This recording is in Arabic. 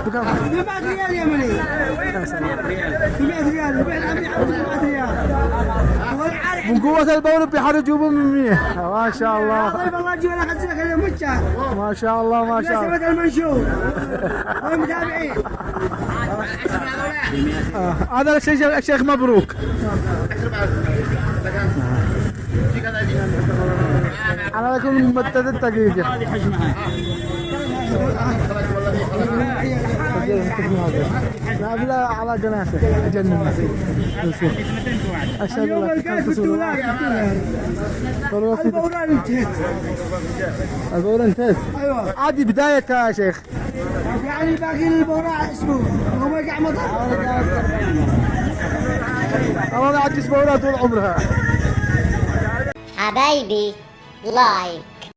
بكم؟ 4 ريال يا مني. يا سلام. 100 ريال البيع العم يعطيك 4 ريال. من قوة البول بيحرجوا ب 100. ما شاء الله. طيب الله يجيب لك خزنك اليوم متشا. ما شاء الله ما شاء الله. نسبة المنشور. والمتابعين. هذا الشيخ مبروك. أنا لكم ممتد الدقيقة. هذه حجمها. لا بلا على جناسة أجنن. أشهد اليوم لك القاعد بالدولار. البوران انتهت. البورة انتهت. ايوه. عادي بدايتها يا شيخ. يعني باقي البوراء اسبوع وهو يقع مطر. الله يعطي اسبوعها طول عمرها. حبايبي لايك